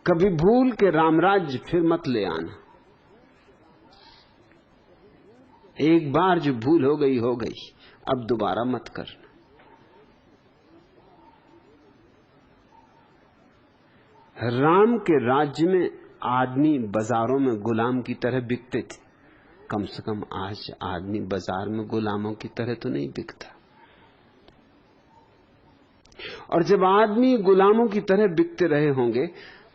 कभी भूल के रामराज्य फिर मत ले आना। एक बार जो भूल हो गई, अब दोबारा मत करना। राम के राज्य में आदमी बाजारों में गुलाम की तरह बिकते थे। कम से कम आज आदमी बाजार में गुलामों की तरह तो नहीं बिकता। और जब आदमी गुलामों की तरह बिकते रहे होंगे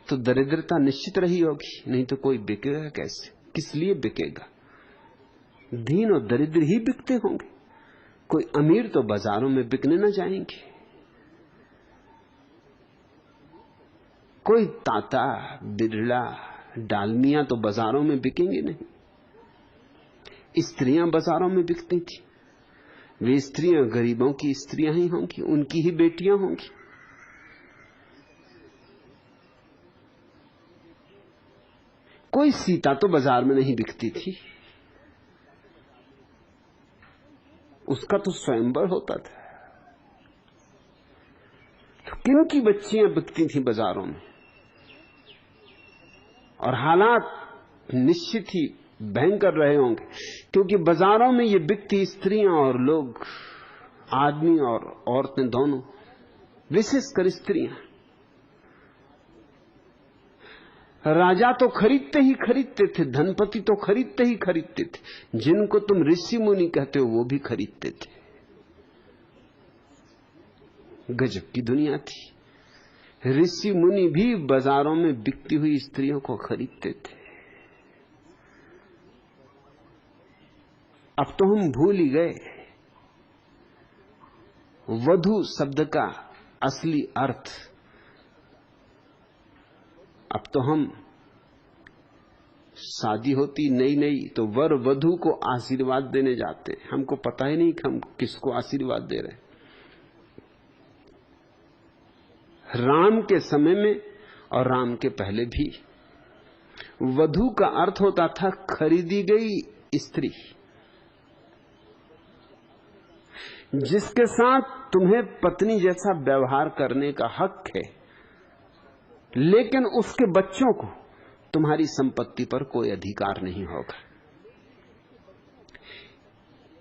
तो दरिद्रता निश्चित रही होगी, नहीं तो कोई बिकेगा कैसे? किस लिए बिकेगा? दीन और दरिद्र ही बिकते होंगे। कोई अमीर तो बाजारों में बिकने न जाएंगे। कोई ताता बिरला डालमिया तो बाजारों में बिकेंगे नहीं। स्त्रियां बाजारों में बिकती थी। वे स्त्रियां गरीबों की स्त्रियां ही होंगी, उनकी ही बेटियां होंगी। कोई सीता तो बाजार में नहीं बिकती थी, उसका तो स्वयंवर होता था। तो किन की बच्चियां बिकती थी बाजारों में? और हालात निश्चित ही भयंकर रहे होंगे, क्योंकि बाजारों में ये बिकती स्त्रियां और लोग, आदमी और औरतें दोनों, विशेषकर स्त्रियां। राजा तो खरीदते ही खरीदते थे, धनपति तो खरीदते ही खरीदते थे, जिनको तुम ऋषि मुनि कहते हो वो भी खरीदते थे। गजब की दुनिया थी। ऋषि मुनि भी बाजारों में बिकती हुई स्त्रियों को खरीदते थे। अब तो हम भूल ही गए वधू शब्द का असली अर्थ। अब तो हम, शादी होती नई नई तो वर वधू को आशीर्वाद देने जाते, हमको पता ही नहीं कि हम किसको आशीर्वाद दे रहे हैं। राम के समय में और राम के पहले भी वधू का अर्थ होता था खरीदी गई स्त्री, जिसके साथ तुम्हें पत्नी जैसा व्यवहार करने का हक है, लेकिन उसके बच्चों को तुम्हारी संपत्ति पर कोई अधिकार नहीं होगा।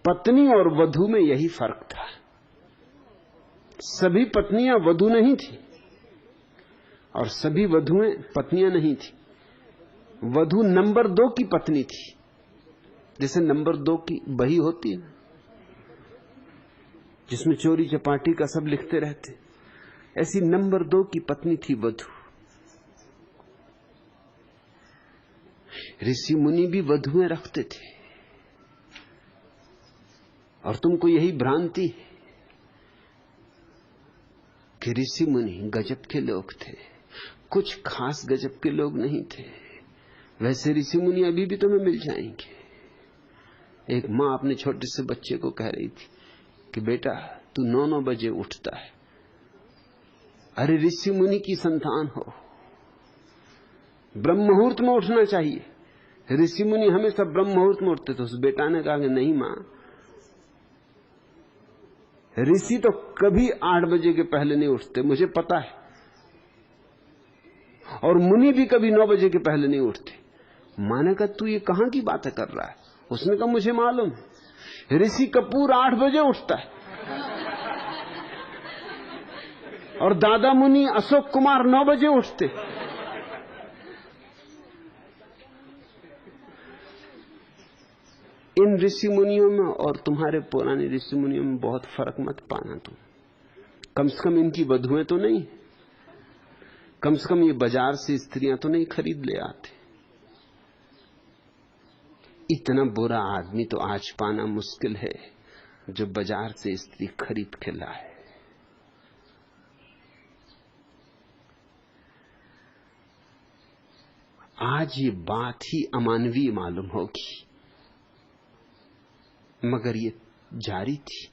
पत्नी और वधू में यही फर्क था। सभी पत्नियां वधू नहीं थी और सभी वधुएं पत्नियां नहीं थी। वधू नंबर 2 की पत्नी थी, जैसे नंबर 2 की बही होती है जिसमें चोरी चपाटी का सब लिखते रहते, ऐसी नंबर 2 की पत्नी थी वधू। ऋषि मुनि भी वधुएं रखते थे, और तुमको यही भ्रांति कि ऋषि मुनि गजब के लोग थे, कुछ खास गजब के लोग नहीं थे। वैसे ऋषि मुनि अभी भी तुम्हें मिल जाएंगे। एक मां अपने छोटे से बच्चे को कह रही थी कि बेटा तू 9-9 बजे उठता है। अरे ऋषि मुनि की संतान हो, ब्रह्म मुहूर्त में उठना चाहिए। ऋषि मुनि हमेशा ब्रह्म मुहूर्त में उठते थे। उस बेटा ने कहा कि नहीं मां, ऋषि तो कभी 8 बजे के पहले नहीं उठते, मुझे पता है, और मुनि भी कभी 9 बजे के पहले नहीं उठते। मां ने कहा तू ये कहां की बातें कर रहा है? उसने कहा मुझे मालूम, ऋषि कपूर 8 बजे उठता है और दादा मुनि अशोक कुमार 9 बजे उठते। इन ऋषि मुनियों में और तुम्हारे पुराने ऋषि मुनियों में बहुत फर्क मत पाना तुम। कम से कम इनकी वधुएं तो नहीं, कम से कम ये बाजार से स्त्रियां तो नहीं खरीद ले आते। इतना बुरा आदमी तो आज पाना मुश्किल है जो बाजार से स्त्री खरीद के लाए। आज ये बात ही अमानवीय मालूम होगी, मगर ये जारी थी।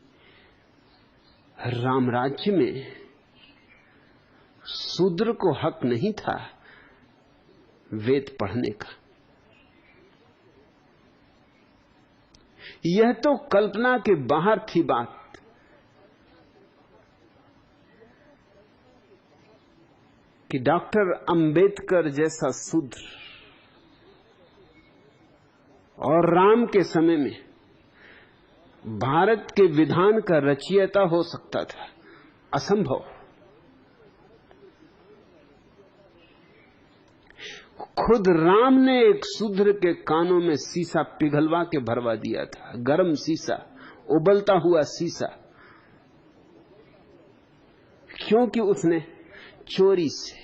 राम राज्य में शूद्र को हक नहीं था वेद पढ़ने का। यह तो कल्पना के बाहर थी बात। कि डॉक्टर अंबेडकर जैसा शूद्र और राम के समय में भारत के विधान का रचयिता हो सकता था, असंभव। खुद राम ने एक शूद्र के कानों में शीशा पिघलवा के भरवा दिया था, गर्म शीशा, उबलता हुआ शीशा, क्योंकि उसने चोरी से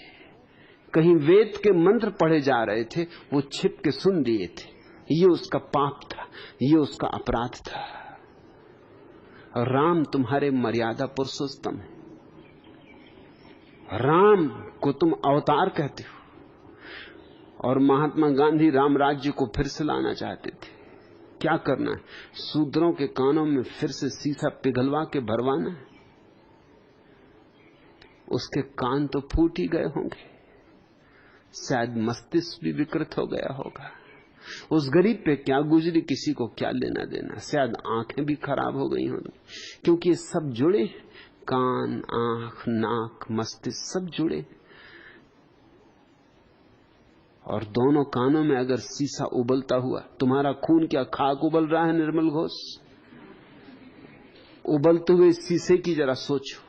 कहीं वेद के मंत्र पढ़े जा रहे थे, वो छिप के सुन लिए थे। ये उसका पाप था, ये उसका अपराध था। राम तुम्हारे मर्यादा पुरुषोत्तम है। राम को तुम अवतार कहते हो, और महात्मा गांधी राम राज्य को फिर से लाना चाहते थे। क्या करना है? शूद्रों के कानों में फिर से शीशा पिघलवा के भरवाना है। उसके कान तो फूट ही गए होंगे, शायद मस्तिष्क भी विकृत हो गया होगा। उस गरीब पे क्या गुजरी किसी को क्या लेना देना। शायद आंखें भी खराब हो गई होंगी, क्योंकि ये सब जुड़े, कान, आंख, नाक, मस्तिष्क सब जुड़े। और दोनों कानों में अगर शीशा उबलता हुआ, तुम्हारा खून क्या खाक उबल रहा है निर्मल घोष? उबलते हुए शीशे की जरा सोचो।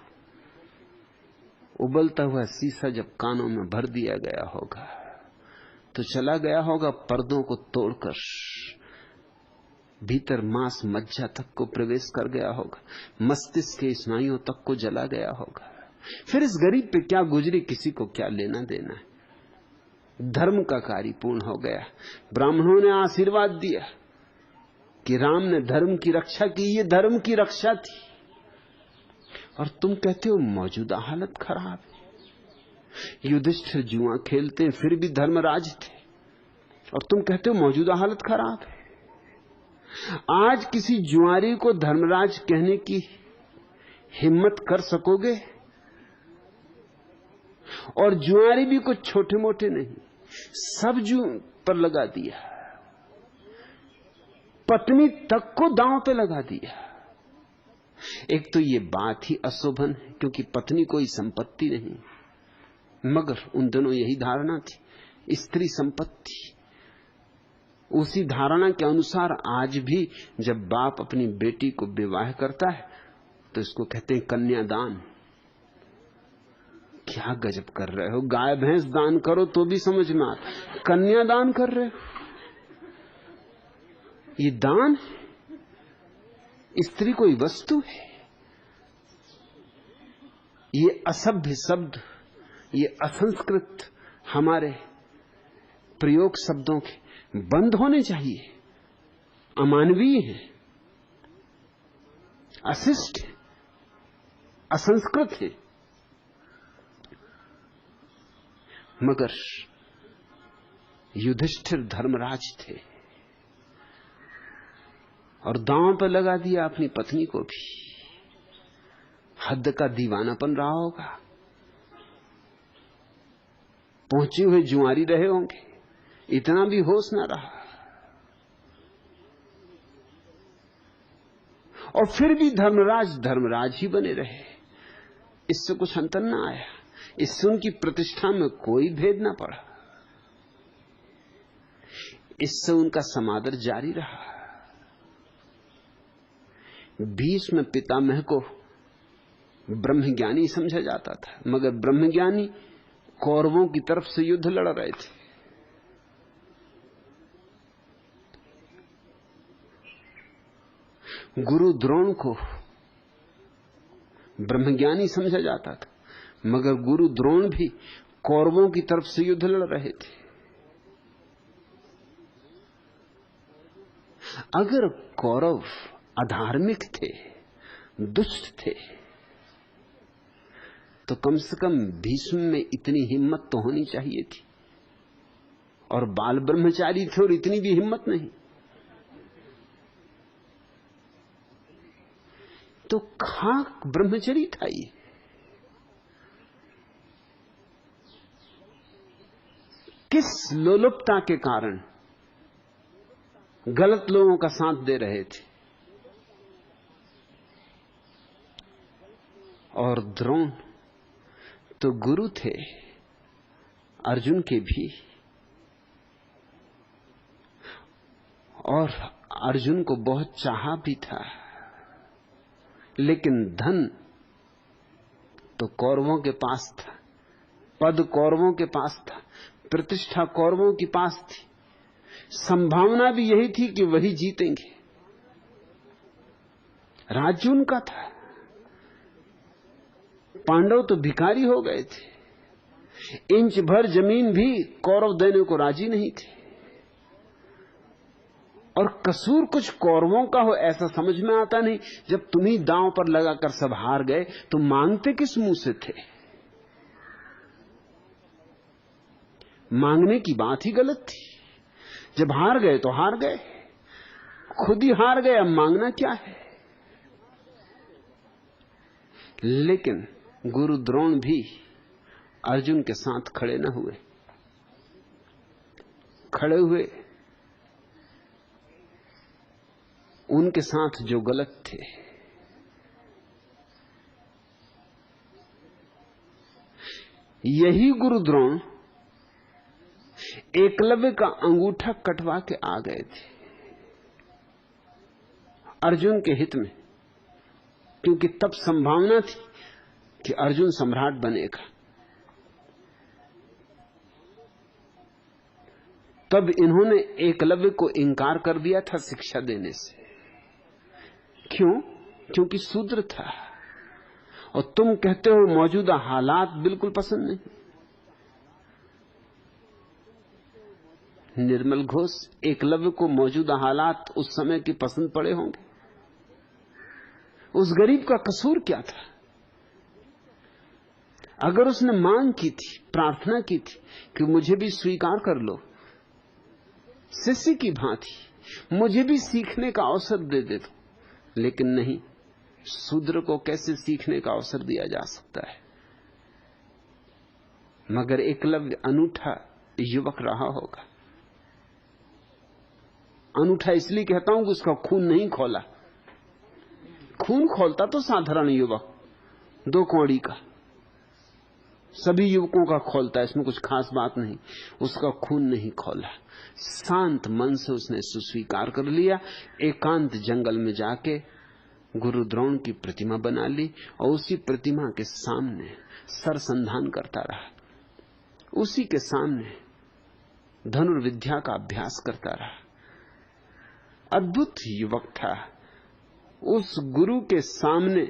उबलता हुआ शीशा जब कानों में भर दिया गया होगा तो चला गया होगा पर्दों को तोड़कर, भीतर मांस मज्जा तक को प्रवेश कर गया होगा, मस्तिष्क के स्नायुओं तक को जला गया होगा। फिर इस गरीब पे क्या गुजरी किसी को क्या लेना देना है। धर्म का कार्य पूर्ण हो गया। ब्राह्मणों ने आशीर्वाद दिया कि राम ने धर्म की रक्षा की। ये धर्म की रक्षा थी, और तुम कहते हो मौजूदा हालत खराब है। युधिष्ठिर जुआ खेलते हैं फिर भी धर्मराज थे, और तुम कहते हो मौजूदा हालत खराब है। आज किसी जुआरी को धर्मराज कहने की हिम्मत कर सकोगे? और जुआरी भी कुछ छोटे मोटे नहीं, सब जू पर लगा दिया, पत्नी तक को दांव पे लगा दिया। एक तो ये बात ही अशोभन है, क्योंकि पत्नी कोई संपत्ति नहीं, मगर उन दिनों यही धारणा थी, स्त्री संपत्ति। उसी धारणा के अनुसार आज भी जब बाप अपनी बेटी को विवाह करता है तो इसको कहते हैं कन्यादान। क्या गजब कर रहे हो, गाय भैंस दान करो तो भी समझ में आता, कन्यादान कर रहे हो, ये दान? स्त्री कोई वस्तु है? ये असभ्य शब्द, ये असंस्कृत हमारे प्रयोग शब्दों के बंद होने चाहिए। अमानवीय है, अशिष्ट है, असंस्कृत है। मगर युधिष्ठिर धर्मराज थे और दांव पर लगा दिया अपनी पत्नी को भी। हद का दीवानापन रहा होगा, पहुंचे हुए जुआरी रहे होंगे, इतना भी होश न रहा। और फिर भी धर्मराज धर्मराज ही बने रहे, इससे कुछ अंतर न आया, इससे उनकी प्रतिष्ठा में कोई भेद न पड़ा, इससे उनका समादर जारी रहा। भीष्म पितामह को ब्रह्मज्ञानी समझा जाता था, मगर ब्रह्मज्ञानी कौरवों की तरफ से युद्ध लड़ रहे थे। गुरु द्रोण को ब्रह्मज्ञानी समझा जाता था, मगर गुरु द्रोण भी कौरवों की तरफ से युद्ध लड़ रहे थे। अगर कौरव अधार्मिक थे, दुष्ट थे, तो कम से कम भीष्म में इतनी हिम्मत तो होनी चाहिए थी, और बाल ब्रह्मचारी थे और इतनी भी हिम्मत नहीं। तो खाक ब्रह्मचरी था ये। किस लोलुपता के कारण गलत लोगों का साथ दे रहे थे। और द्रोण तो गुरु थे, अर्जुन के भी, और अर्जुन को बहुत चाहा भी था, लेकिन धन तो कौरवों के पास था, पद कौरवों के पास था, प्रतिष्ठा कौरवों के पास थी, संभावना भी यही थी कि वही जीतेंगे। राज्य उनका था, पांडव तो भिखारी हो गए थे, इंच भर जमीन भी कौरव देने को राजी नहीं थे। और कसूर कुछ कौरवों का हो ऐसा समझ में आता नहीं। जब तुम ही दांव पर लगाकर सब हार गए तो मांगते किस मुंह से थे? मांगने की बात ही गलत थी। जब हार गए तो हार गए, खुद ही हार गए, अब मांगना क्या है? लेकिन गुरु द्रोण भी अर्जुन के साथ खड़े न हुए। खड़े हुए उनके साथ जो गलत थे। यही गुरु द्रोण एकलव्य का अंगूठा कटवा के आ गए थे अर्जुन के हित में, क्योंकि तब संभावना थी कि अर्जुन सम्राट बनेगा। तब इन्होंने एकलव्य को इंकार कर दिया था शिक्षा देने से। क्यों? क्योंकि शूद्र था। और तुम कहते हो मौजूदा हालात बिल्कुल पसंद नहीं। निर्मल घोष, एकलव्य को मौजूदा हालात उस समय के पसंद पड़े होंगे। उस गरीब का कसूर क्या था? अगर उसने मांग की थी, प्रार्थना की थी कि मुझे भी स्वीकार कर लो शिष्य की भांति, मुझे भी सीखने का अवसर दे दो, लेकिन नहीं, शूद्र को कैसे सीखने का अवसर दिया जा सकता है? मगर एकलव्य अनूठा युवक रहा होगा। अनूठा इसलिए कहता हूं कि उसका खून नहीं खोला। खून खोलता तो साधारण युवक 2 कौड़ी का, सभी युवकों का खोलता है, इसमें कुछ खास बात नहीं। उसका खून नहीं खोला। शांत मन से उसने स्वीकार कर लिया। एकांत जंगल में जाके गुरु द्रोण की प्रतिमा बना ली और उसी प्रतिमा के सामने सरसंधान करता रहा। उसी के सामने धनुर्विद्या का अभ्यास करता रहा। अद्भुत युवक था। उस गुरु के सामने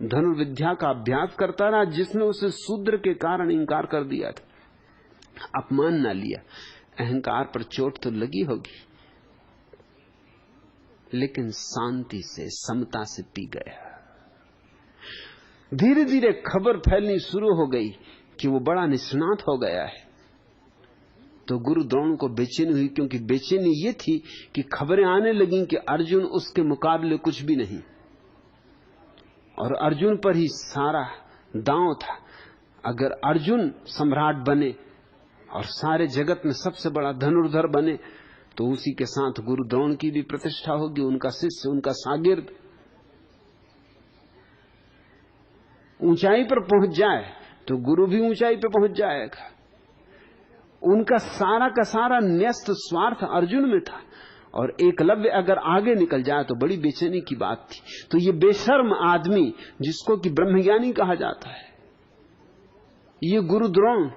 धनुर्विद्या का अभ्यास करता रहा जिसने उसे शूद्र के कारण इंकार कर दिया था। अपमान ना लिया। अहंकार पर चोट तो लगी होगी, लेकिन शांति से, समता से पी गया। धीरे धीरे खबर फैलनी शुरू हो गई कि वो बड़ा निष्णात हो गया है। तो गुरु द्रोण को बेचैनी हुई, क्योंकि बेचैनी ये थी कि खबरें आने लगी कि अर्जुन उसके मुकाबले कुछ भी नहीं, और अर्जुन पर ही सारा दांव था। अगर अर्जुन सम्राट बने और सारे जगत में सबसे बड़ा धनुर्धर बने तो उसी के साथ गुरु द्रोण की भी प्रतिष्ठा होगी, उनका शिष्य, उनका शागिर्द ऊंचाई पर पहुंच जाए तो गुरु भी ऊंचाई पर पहुंच जाएगा। उनका सारा का सारा न्यस्त स्वार्थ अर्जुन में था, और एकलव्य अगर आगे निकल जाए तो बड़ी बेचैनी की बात थी। तो ये बेशर्म आदमी जिसको कि ब्रह्मज्ञानी कहा जाता है, ये गुरु द्रोण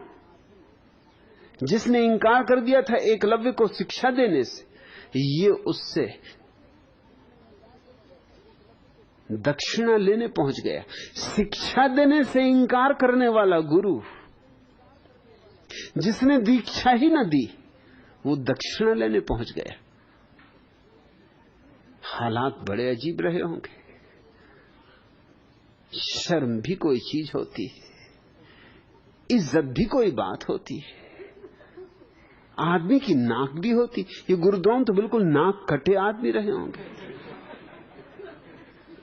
जिसने इंकार कर दिया था एकलव्य को शिक्षा देने से, ये उससे दक्षिणा लेने पहुंच गया। शिक्षा देने से इंकार करने वाला गुरु, जिसने दीक्षा ही न दी, वो दक्षिणा लेने पहुंच गया। हालात बड़े अजीब रहे होंगे। शर्म भी कोई चीज होती है, इज्जत भी कोई बात होती है, आदमी की नाक भी होती। ये गुरुद्रोण तो बिल्कुल नाक कटे आदमी रहे होंगे।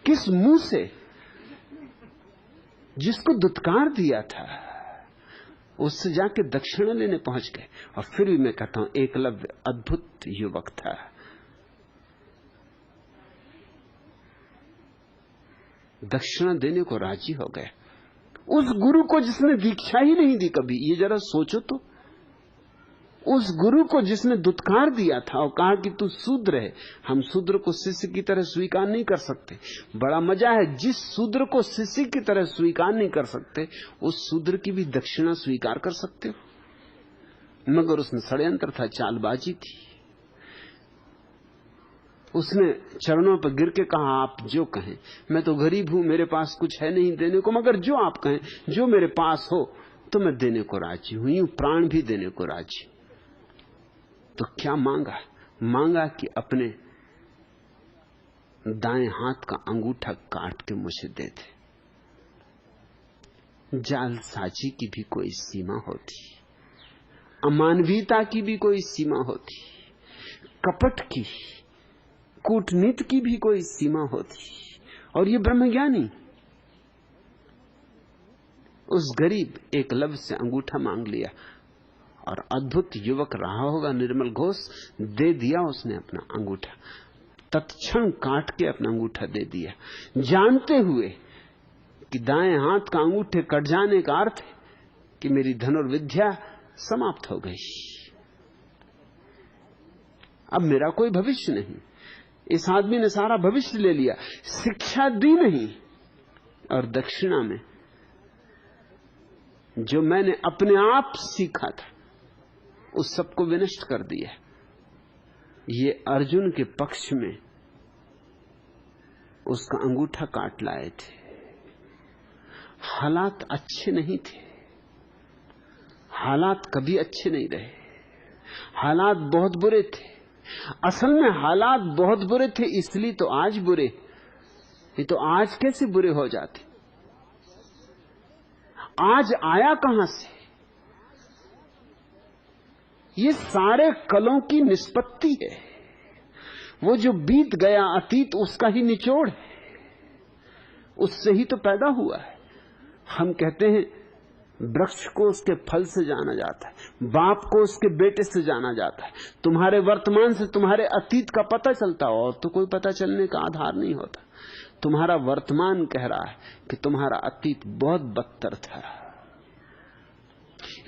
किस मुंह से जिसको दुत्कार दिया था उससे जाके दक्षिणा लेने पहुंच गए। और फिर भी मैं कहता हूं एकलव्य अद्भुत युवक था। दक्षिणा देने को राजी हो गए। उस गुरु को जिसने दीक्षा ही नहीं दी कभी, ये जरा सोचो तो। उस गुरु को जिसने दुत्कार दिया था और कहा कि तू शूद्र है। हम शूद्र को शिष्य की तरह स्वीकार नहीं कर सकते। बड़ा मजा है, जिस शूद्र को शिष्य की तरह स्वीकार नहीं कर सकते उस शूद्र की भी दक्षिणा स्वीकार कर सकते हो। मगर उसमें षड्यंत्र था, चालबाजी थी। उसने चरणों पर गिर के कहा, आप जो कहें, मैं तो गरीब हूं, मेरे पास कुछ है नहीं देने को, मगर जो आप कहें, जो मेरे पास हो तो मैं देने को राजी हूं, यूं प्राण भी देने को राजी। तो क्या मांगा? मांगा कि अपने दाएं हाथ का अंगूठा काट के मुझे दे दे। जालसाजी की भी कोई सीमा होती, अमानवीयता की भी कोई सीमा होती, कपट की, कूटनीति की भी कोई सीमा होती। और ये ब्रह्मज्ञानी उस गरीब एकलव्य से अंगूठा मांग लिया, और अद्भुत युवक रहा होगा निर्मल घोष, दे दिया उसने अपना अंगूठा, तत्क्षण काट के अपना अंगूठा दे दिया, जानते हुए कि दाएं हाथ का अंगूठे कट जाने का अर्थ है कि मेरी धनुर्विद्या समाप्त हो गई, अब मेरा कोई भविष्य नहीं। इस आदमी ने सारा भविष्य ले लिया, शिक्षा दी नहीं, और दक्षिणा में जो मैंने अपने आप सीखा था उस सबको विनष्ट कर दिया। ये अर्जुन के पक्ष में उसका अंगूठा काट लाए थे। हालात अच्छे नहीं थे, हालात कभी अच्छे नहीं रहे, हालात बहुत बुरे थे। असल में हालात बहुत बुरे थे इसलिए तो आज बुरे, नहीं तो आज कैसे बुरे हो जाते? आज आया कहां से? ये सारे कलों की निष्पत्ति है। वो जो बीत गया अतीत उसका ही निचोड़ है, उससे ही तो पैदा हुआ है। हम कहते हैं वृक्ष को उसके फल से जाना जाता है, बाप को उसके बेटे से जाना जाता है। तुम्हारे वर्तमान से तुम्हारे अतीत का पता चलता हो, और तो कोई पता चलने का आधार नहीं होता। तुम्हारा वर्तमान कह रहा है कि तुम्हारा अतीत बहुत बदतर था।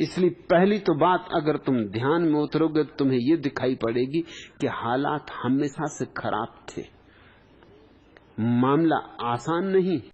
इसलिए पहली तो बात, अगर तुम ध्यान में उतरोगे तो तुम्हें यह दिखाई पड़ेगी कि हालात हमेशा से खराब थे। मामला आसान नहीं।